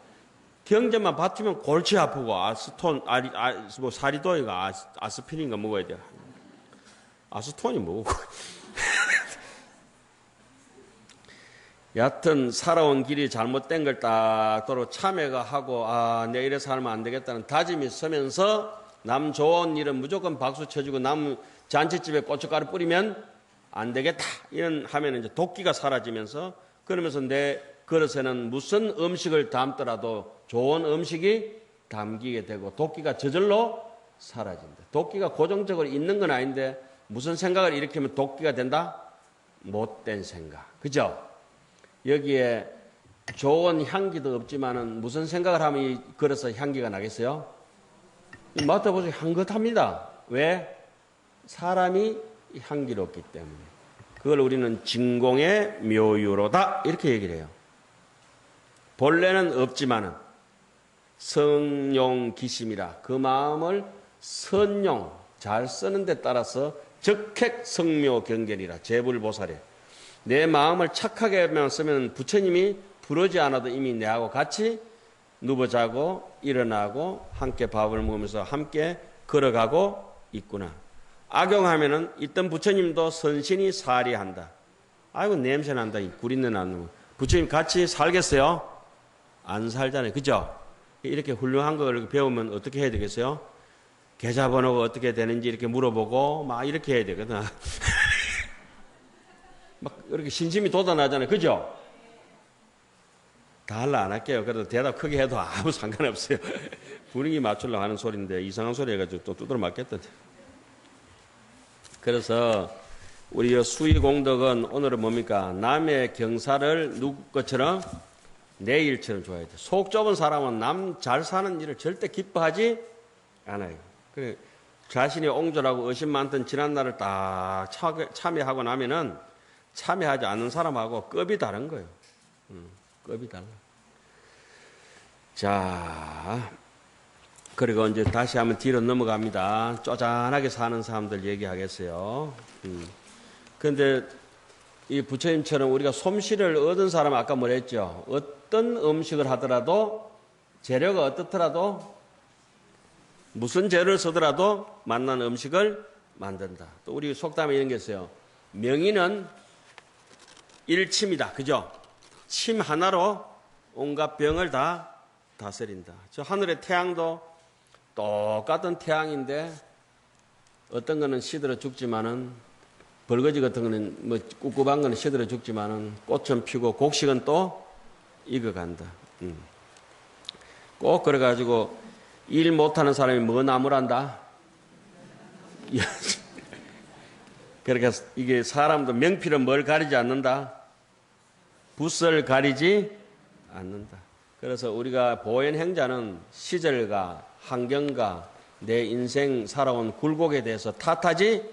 경전만 받치면 골치 아프고, 뭐 사리도이가 아스피린가 먹어야 돼. 아스톤이 뭐고. 여하튼 살아온 길이 잘못된 걸 딱 도로 참회가 하고, 내 이래 살면 안 되겠다는 다짐이 서면서 남 좋은 일은 무조건 박수 쳐주고 남 잔치집에 고춧가루 뿌리면 안 되겠다. 이런 하면 이제 도끼가 사라지면서 그러면서 내 그릇에는 무슨 음식을 담더라도 좋은 음식이 담기게 되고 도끼가 저절로 사라진다. 도끼가 고정적으로 있는 건 아닌데 무슨 생각을 일으키면 도끼가 된다? 못된 생각. 그죠? 여기에 좋은 향기도 없지만은 무슨 생각을 하면 이 그릇에 향기가 나겠어요? 맡아보세요. 향긋합니다. 왜? 사람이 향기롭기 때문에. 그걸 우리는 진공의 묘유로다 이렇게 얘기를 해요. 본래는 없지만은 성용기심이라 그 마음을 선용 잘 쓰는 데 따라서 적핵 성묘경계리라 재불보살이에요. 내 마음을 착하게만 쓰면 부처님이 부르지 않아도 이미 내하고 같이 누워자고 일어나고 함께 밥을 먹으면서 함께 걸어가고 있구나. 악용하면은 있던 부처님도 선신이 사리한다. 아이고 냄새난다. 이 구린내 나는 거. 부처님 같이 살겠어요? 안 살잖아요. 그죠? 이렇게 훌륭한 걸 배우면 어떻게 해야 되겠어요? 계좌번호가 어떻게 되는지 이렇게 물어보고 막 이렇게 해야 되거든. 막 이렇게 신심이 돋아나잖아요. 그죠? 다 할라 안 할게요. 그래도 대답 크게 해도 아무 상관없어요. 분위기 맞추려고 하는 소리인데 이상한 소리 해가지고 또 두드려 맞겠던데. 그래서 우리 수의공덕은 오늘은 뭡니까? 남의 경사를 누구 것처럼 내 일처럼 좋아해야 돼. 속 좁은 사람은 남 잘 사는 일을 절대 기뻐하지 않아요. 그래 자신이 옹졸하고 의심 많던 지난날을 딱 참여하고 나면은 참여하지 않는 사람하고 급이 다른 거예요. 급이 달라. 자, 그리고 이제 다시 한번 뒤로 넘어갑니다. 쪼잔하게 사는 사람들 얘기하겠어요. 그런데 이 부처님처럼 우리가 솜씨를 얻은 사람은 아까 뭐랬죠? 어떤 음식을 하더라도 재료가 어떻더라도 무슨 재료를 쓰더라도 맛난 음식을 만든다. 또 우리 속담에 이런 게 있어요. 명의는 일침이다. 그죠? 침 하나로 온갖 병을 다 다스린다. 저 하늘의 태양도 똑같은 태양인데 어떤 거는 시들어 죽지만은 벌거지 같은 거는 뭐 꿉꿉한 거는 시들어 죽지만은 꽃은 피고 곡식은 또 익어간다. 꼭 그래가지고 일 못하는 사람이 뭐 나무란다? 그러니까 이게 사람도 명필은 뭘 가리지 않는다? 붓을 가리지 않는다. 그래서 우리가 보현행자는 시절과 환경과 내 인생 살아온 굴곡에 대해서 탓하지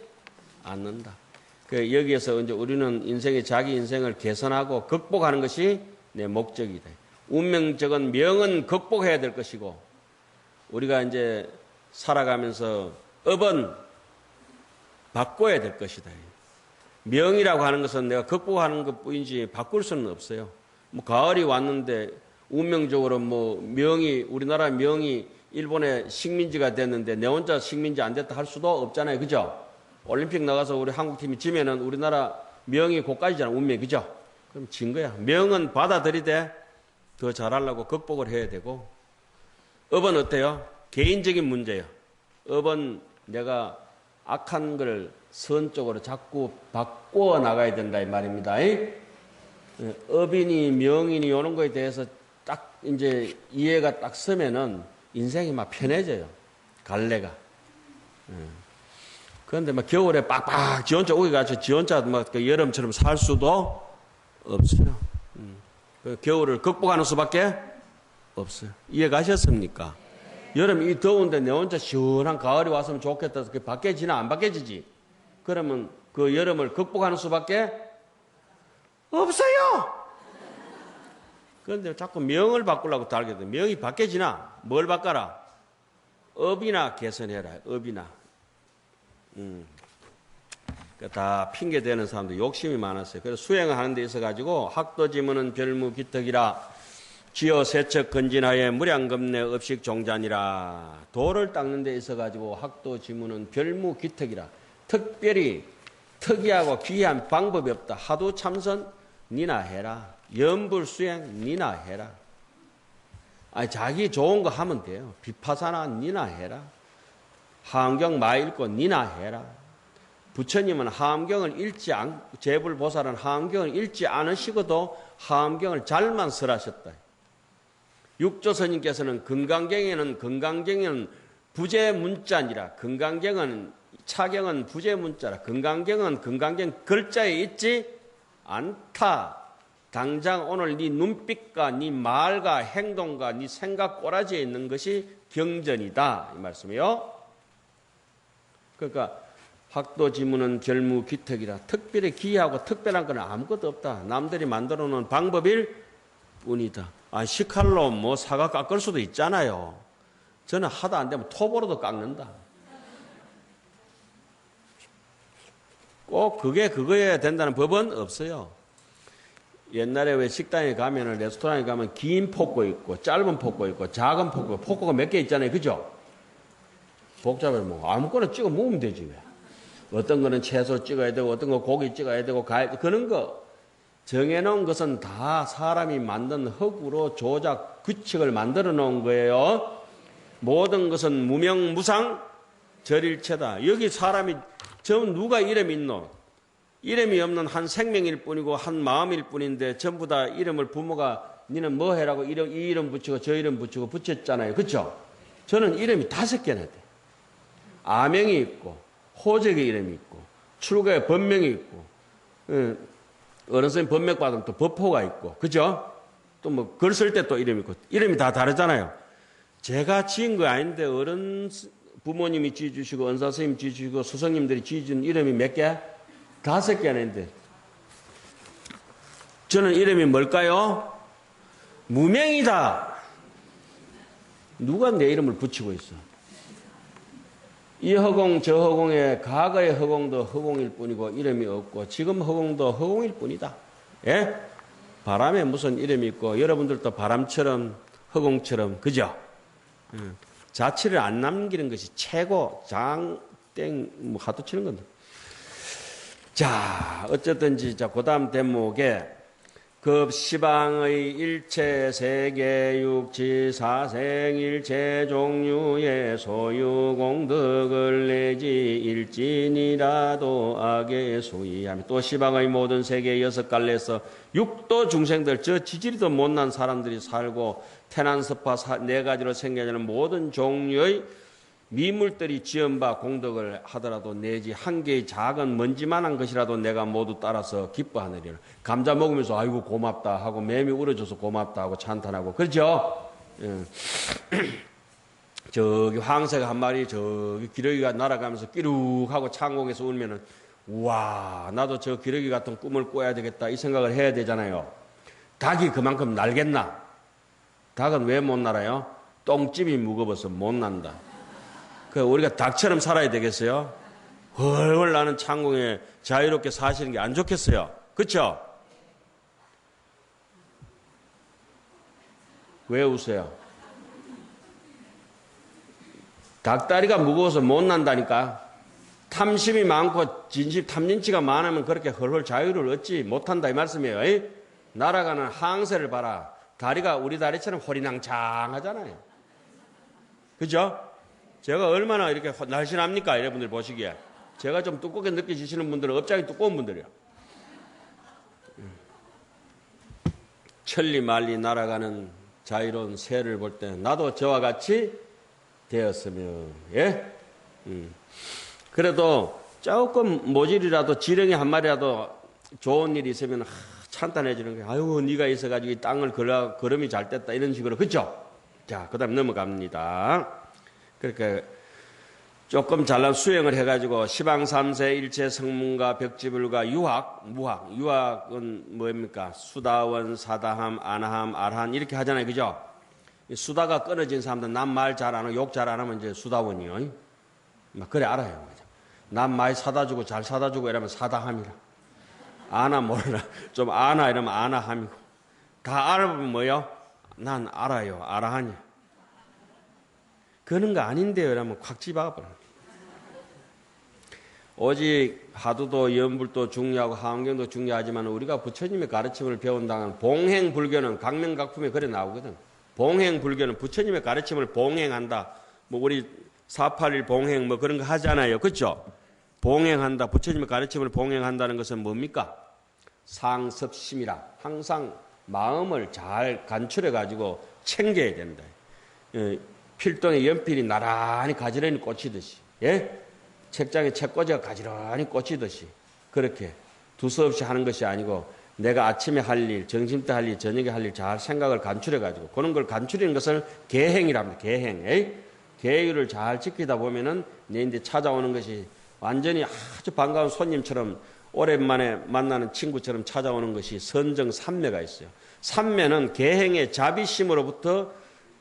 않는다. 여기에서 이제 우리는 인생의 자기 인생을 개선하고 극복하는 것이 내 목적이다. 운명적인 명은 극복해야 될 것이고 우리가 이제 살아가면서 업은 바꿔야 될 것이다. 명이라고 하는 것은 내가 극복하는 것 뿐이지 바꿀 수는 없어요. 뭐 가을이 왔는데 운명적으로 뭐 명이 우리나라 명이 일본의 식민지가 됐는데 내 혼자 식민지 안 됐다 할 수도 없잖아요. 그죠? 올림픽 나가서 우리 한국팀이 지면은 우리나라 명이 고까지잖아. 운명이. 그죠? 그럼 진 거야. 명은 받아들이되 더 잘하려고 극복을 해야 되고 업은 어때요? 개인적인 문제예요. 업은 내가 악한 걸 선적으로 자꾸 바꿔 나가야 된다 이 말입니다. 업이니 명이니 이런 거에 대해서 딱 이제 이해가 딱 서면은 인생이 막 편해져요. 갈래가. 그런데 막 겨울에 빡빡 지 혼자 우기가지고 지 혼자 막 여름처럼 살 수도 없어요. 겨울을 극복하는 수밖에 없어요. 이해 가셨습니까? 여름 이 더운데 내 혼자 시원한 가을이 왔으면 좋겠다. 그게 바뀌어지나 안 바뀌어지지? 그러면 그 여름을 극복하는 수밖에 없어요. 그런데 자꾸 명을 바꾸려고 달게 돼. 명이 바뀌어지나? 뭘 바꿔라? 업이나 개선해라. 업이나. 다 핑계대는 사람들 욕심이 많았어요. 그래서 수행을 하는 데 있어가지고 학도지문은 별무기특이라 지어 세척 건진하에 무량겁내 업식 종잔이라. 도를 닦는 데 있어가지고 학도지문은 별무기특이라. 특별히 특이하고 귀한 방법이 없다. 하도 참선 니나 해라. 염불수행 니나 해라. 아니 자기 좋은 거 하면 돼요. 비파사나 니나 해라. 하엄경 많이 읽고 니나 해라. 부처님은 하엄경을 읽지 않, 재불보살은 하엄경을 읽지 않으시고도 하엄경을 잘만 설하셨다. 육조스님께서는 건강경에는 부재문자니라. 건강경은 차경은 부재문자라. 건강경 글자에 있지 않다. 당장 오늘 네 눈빛과 네 말과 행동과 네 생각 꼬라지에 있는 것이 경전이다. 이 말씀이요. 그러니까 학도 지문은 결무기특이라. 특별히 기이하고 특별한 건 아무것도 없다. 남들이 만들어 놓은 방법일 뿐이다. 식칼로 뭐 사과 깎을 수도 있잖아요. 저는 하다 안 되면 톱으로도 깎는다. 꼭 그거여야 된다는 법은 없어요. 옛날에 왜 식당에 가면은 레스토랑에 가면 긴 폭고 있고 짧은 폭고 있고 작은 폭고, 폭고가 몇 개 있잖아요. 그죠? 복잡해. 뭐 아무거나 찍어 먹으면 되지 왜. 어떤 거는 채소 찍어야 되고 어떤 거 고기 찍어야 되고 그런 거 정해놓은 것은 다 사람이 만든 흙으로 조작 규칙을 만들어 놓은 거예요. 모든 것은 무명무상 절일체다. 여기 사람이 전 누가 이름이 있노? 이름이 없는 한 생명일 뿐이고 한 마음일 뿐인데 전부 다 이름을 부모가 니는 뭐 해라고 이 이름 붙이고 저 이름 붙이고 붙였잖아요. 그렇죠? 저는 이름이 5개나 돼. 아명이 있고 호적의 이름이 있고 출가의 법명이 있고 어느 선생님 법명 받으면 또 법호가 있고 그죠? 또 뭐 글 쓸 때 또 이름이 있고 이름이 다 다르잖아요. 제가 지은 거 아닌데 어른 부모님이 지어주시고 은사 선생님 지어주시고 스승님들이 지어준 이름이 몇 개? 5개나 있는데 저는 이름이 뭘까요? 무명이다. 누가 내 이름을 붙이고 있어? 이 허공 저 허공에 과거의 허공도 허공일 뿐이고 이름이 없고 지금 허공도 허공일 뿐이다. 예? 바람에 무슨 이름이 있고 여러분들도 바람처럼 허공처럼 그죠? 자취를 안 남기는 것이 최고 장땡 뭐 하도 치는 건데. 자 어쨌든지 자 그다음 대목에 급시방의 일체 세계 육지 사생 일체 종류의 소유 공덕을 내지 일진이라도 악의 소이하며 또 시방의 모든 세계 6갈래에서 육도 중생들 저 지지리도 못난 사람들이 살고 태난섭화 4가지로 생겨나는 모든 종류의 미물들이 지은 바 공덕을 하더라도 내지 한 개의 작은 먼지만한 것이라도 내가 모두 따라서 기뻐하느니라. 감자 먹으면서 아이고 고맙다 하고 매미 울어줘서 고맙다 하고 찬탄하고 그렇죠? 예. 저기 황새가 한 마리 저기 기러기가 날아가면서 끼룩하고 창공에서 울면은 우와 나도 저 기러기 같은 꿈을 꿔야 되겠다 이 생각을 해야 되잖아요. 닭이 그만큼 날겠나? 닭은 왜 못 날아요? 똥집이 무거워서 못 난다. 우리가 닭처럼 살아야 되겠어요? 훨훨 나는 창공에 자유롭게 사시는 게 안 좋겠어요? 그렇죠? 왜 우세요? 닭다리가 무거워서 못 난다니까. 탐심이 많고 진심 탐진치가 많으면 그렇게 훨훨 자유를 얻지 못한다 이 말씀이에요. 에이? 날아가는 항새를 봐라. 다리가 우리 다리처럼 호리낭창하잖아요. 그죠? 제가 얼마나 이렇게 날씬합니까? 여러분들 보시기에. 제가 좀 두껍게 느껴지시는 분들은 업장이 두꺼운 분들이요. 천리말리 날아가는 자유로운 새를 볼 때 나도 저와 같이 되었으면 예? 그래도 조금 모질이라도 지렁이 한 마리라도 좋은 일이 있으면 찬탄해지는 거예요. 아유 네가 있어가지고 이 땅을 걸음이 잘 뗐다 이런 식으로 그렇죠? 자 그 다음 넘어갑니다. 그러니까 조금 잘난 수행을 해가지고 시방 3세 일체 성문과 벽지불과 유학, 무학. 유학은 뭡니까? 수다원, 사다함, 아나함, 아라한 이렇게 하잖아요. 그죠? 수다가 끊어진 사람들 남 말 잘 안 하고 욕 잘 안 하면 이제 수다원이요. 막 그래 알아요. 남 많이 사다 주고 잘 사다 주고 이러면 사다함이라. 아나 몰라. 좀 아나 이러면 아나함이고. 다 알아보면 뭐요? 난 알아요. 아라하니. 그런 거 아닌데요. 이러면 콱 집어버려. 오직 하두도 연불도 중요하고 하원경도 중요하지만 우리가 부처님의 가르침을 배운다는 봉행불교는 각명각품에 그래 나오거든. 봉행불교는 부처님의 가르침을 봉행한다. 뭐 우리 481 봉행 뭐 그런 거 하잖아요. 그렇죠? 봉행한다. 부처님의 가르침을 봉행한다는 것은 뭡니까? 상습심이라. 항상 마음을 잘 간추려 가지고 챙겨야 된다. 필동에 연필이 나란히 가지런히 꽂히듯이, 예? 책장에 책꽂이가 가지런히 꽂히듯이 그렇게 두서없이 하는 것이 아니고 내가 아침에 할 일, 점심 때 할 일, 저녁에 할 일 잘 생각을 간추려 가지고 그런 걸 간추리는 것을 계행이랍니다. 계행. 계율을 잘 지키다 보면은 내 인데 찾아오는 것이 완전히 아주 반가운 손님처럼 오랜만에 만나는 친구처럼 찾아오는 것이 선정 삼매가 있어요. 삼매는 계행의 자비심으로부터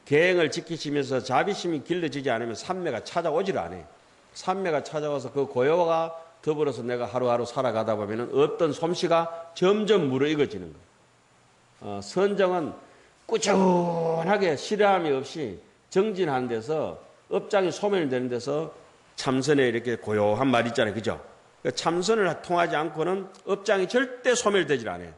계행을 지키시면서 자비심이 길러지지 않으면 삼매가 찾아오지를 않아요. 삼매가 찾아와서 그 고요가 더불어서 내가 하루하루 살아가다 보면 어떤 솜씨가 점점 무르익어지는 거예요. 선정은 꾸준하게 실함이 없이 정진한 데서 업장이 소멸되는 데서 참선에 이렇게 고요한 말 있잖아요. 그죠? 그러니까 참선을 통하지 않고는 업장이 절대 소멸되질 않아요.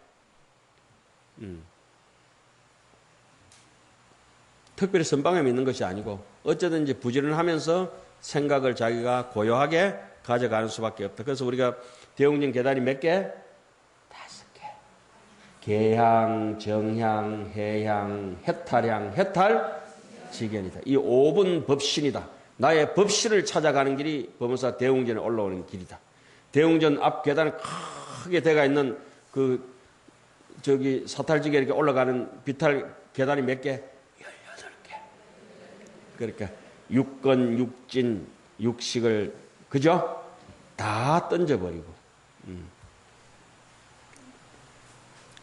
특별히 선방에 있는 것이 아니고 어쩌든지 부지런하면서 생각을 자기가 고요하게 가져가는 수밖에 없다. 그래서 우리가 대웅전 계단이 몇 개? 5개. 계향, 정향, 해향, 해탈향, 해탈, 지견이다. 이 5분 법신이다. 나의 법신을 찾아가는 길이 법원사 대웅전에 올라오는 길이다. 대웅전 앞 계단에 크게 대가 있는 사탈지게 이렇게 올라가는 비탈 계단이 몇 개? 18개. 그러니까 육건, 육진, 육식을, 그죠? 다 던져버리고.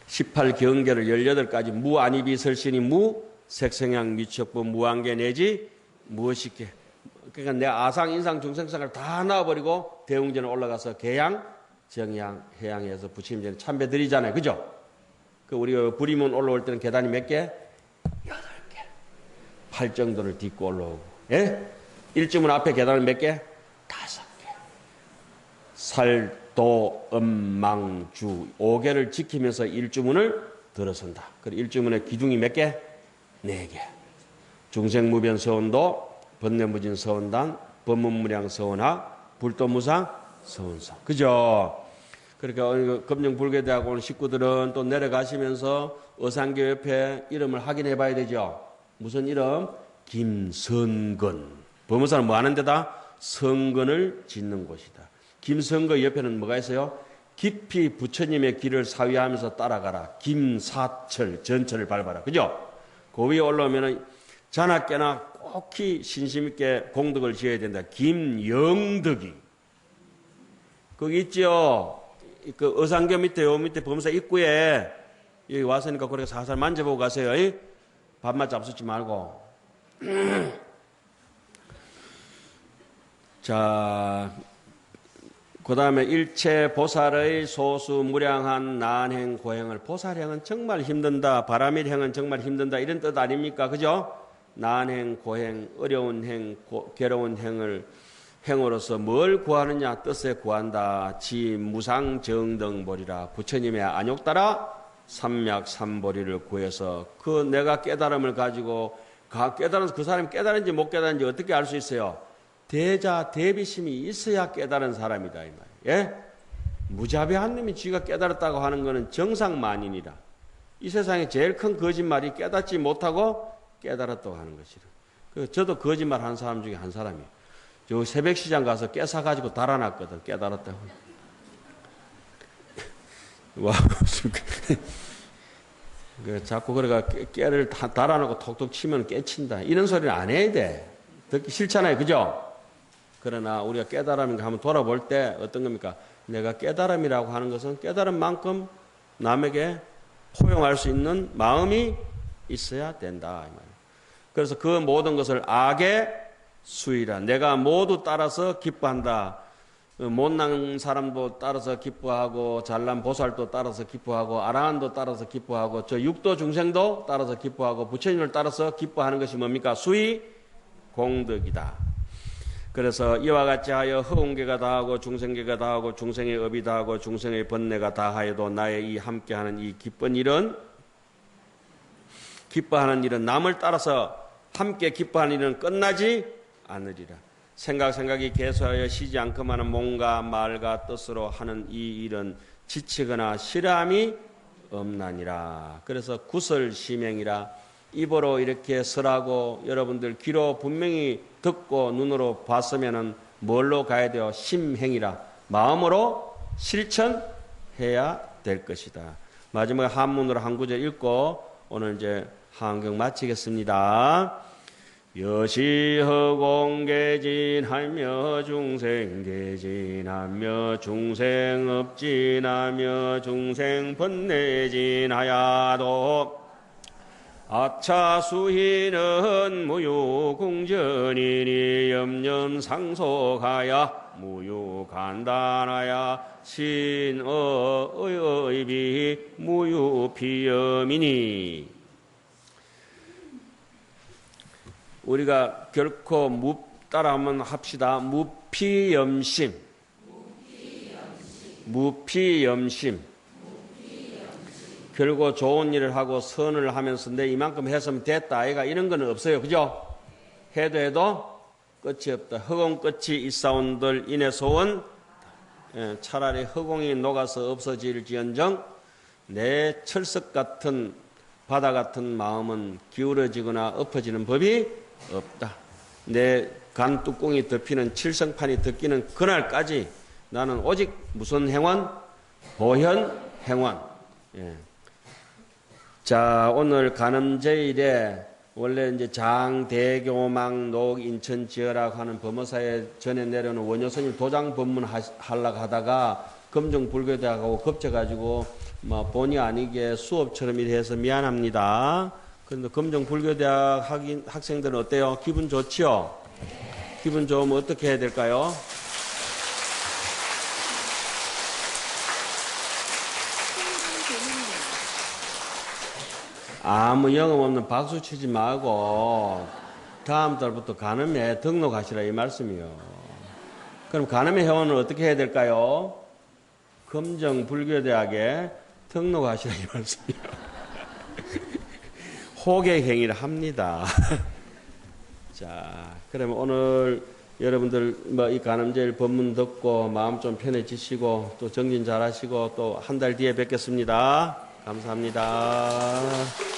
18경계를 18가지 무안이비설신이 색성향, 미척부, 무한계 내지 무엇이게. 그러니까 내 아상, 인상, 중생상을 다 놔버리고 대웅전에 올라가서 계양, 정향, 해양에서 부처님전에 참배 드리잖아요. 그죠? 우리가 부리문 올라올 때는 계단이 몇 개? 8개. 팔정도를 딛고 올라오고. 예? 일주문 앞에 계단은 몇 개? 5개. 살도, 엄망주, 5개를 지키면서 일주문을 들어선다. 그리고 일주문의 기둥이 몇 개? 4개. 중생무변 서원도, 번뇌무진 서원단, 법문무량 서원학, 불도무상 서원사. 그죠? 그러니까 금정불교대학 온 식구들은 또 내려가시면서 어산교 옆에 이름을 확인해 봐야 되죠. 무슨 이름? 김선근. 법문사는 뭐 하는 데다? 성근을 짓는 곳이다. 김선근 옆에는 뭐가 있어요? 깊이 부처님의 길을 사위하면서 따라가라. 김사철, 전철을 밟아라. 그죠? 그 위에 올라오면은 자나 깨나 꼭히 신심있게 공덕을 지어야 된다. 김영덕이. 거기 있죠? 그 어상교 밑에, 요 밑에 법문사 입구에 여기 왔으니까 그렇게 살살 만져보고 가세요. 밥맛 잡수지 말고. 자, 그 다음에 일체 보살의 소수 무량한 난행 고행을, 보살행은 정말 힘든다, 바라밀행은 정말 힘든다, 이런 뜻 아닙니까? 그죠? 난행 고행, 어려운 행, 괴로운 행으로서 뭘 구하느냐? 뜻에 구한다. 지 무상정등보리라. 부처님의 안욕 따라 삼맥삼보리를 구해서 그 내가 깨달음을 가지고 깨달아서 그 사람이 깨달은지 못 깨달은지 어떻게 알 수 있어요? 대자 대비심이 있어야 깨달은 사람이다 이 말이에요. 예? 무자비한 놈이 쥐가 깨달았다고 하는 것은 정상만인이라. 이 세상에 제일 큰 거짓말이 깨닫지 못하고 깨달았다고 하는 것이라. 저도 거짓말 한 사람 중에 한 사람이에요. 저 새벽시장 가서 깨 사가지고 달아놨거든. 깨달았다고. 와, 자꾸 그래가 깨를 다 달아놓고 톡톡 치면 깨친다. 이런 소리는 안 해야 돼. 듣기 싫잖아요. 그죠? 그러나 우리가 깨달음인가 한번 돌아볼 때 어떤 겁니까? 내가 깨달음이라고 하는 것은 깨달음만큼 남에게 포용할 수 있는 마음이 있어야 된다. 그래서 그 모든 것을 악의 수이라. 내가 모두 따라서 기뻐한다. 못난 사람도 따라서 기뻐하고 잘난 보살도 따라서 기뻐하고 아라한도 따라서 기뻐하고 저 육도 중생도 따라서 기뻐하고 부처님을 따라서 기뻐하는 것이 뭡니까? 수의 공덕이다. 그래서 이와 같이 하여 허운계가 다하고 중생계가 다하고 중생의 업이 다하고 중생의 번뇌가 다하여도 나의 이 함께하는 이 기뻐하는 일은 남을 따라서 함께 기뻐하는 일은 끝나지 않으리라. 생각이 개소하여 쉬지 않고만은 몸과 말과 뜻으로 하는 이 일은 지치거나 실함이 없나니라. 그래서 구설시맹이라. 입으로 이렇게 설하고 여러분들 귀로 분명히 듣고 눈으로 봤으면은 뭘로 가야 돼요? 심행이라. 마음으로 실천해야 될 것이다. 마지막에 한문으로 한 구절 읽고 오늘 이제 한경 마치겠습니다. 여시허공개진하며 중생개진하며 중생업진하며 중생번뇌진하야도 아차수희는 무유공전이니 염염상속하야 무유간단하야 신의비 무유피염이니. 우리가 결코 따라 한번 합시다. 무피염심. 무피염심. 결국 좋은 일을 하고 선을 하면서 내 이만큼 했으면 됐다. 아이가 이런 건 없어요. 그죠? 해도 끝이 없다. 허공 끝이 있사온들 인해서 온 차라리 허공이 녹아서 없어질지언정 내 철석 같은 바다 같은 마음은 기울어지거나 엎어지는 법이 없다. 내 간 뚜껑이 덮이는 칠성판이 덮이는 그날까지 나는 오직 무슨 행원? 보현 행원. 예. 자, 오늘 간음제일에 원래 이제 장대교망 녹 인천 지어라고 하는 범어사에 전에 내려오는 원효스님 도장 법문 하려고 하다가 검정불교대학하고 겹쳐가지고 본의 아니게 수업처럼 이래서 미안합니다. 그런데 검정불교대학 학생들은 어때요? 기분 좋지요? 기분 좋으면 어떻게 해야 될까요? 아무 영업 없는 박수 치지 말고 다음 달부터 간음회 등록하시라 이 말씀이요. 그럼 간음회 회원은 어떻게 해야 될까요? 검정불교대학에 등록하시라 이 말씀이요. 호객행위를 합니다. 자, 그러면 오늘 여러분들 이 간음제일 법문 듣고 마음 좀 편해지시고 또 정진 잘하시고 또 한 달 뒤에 뵙겠습니다. 감사합니다.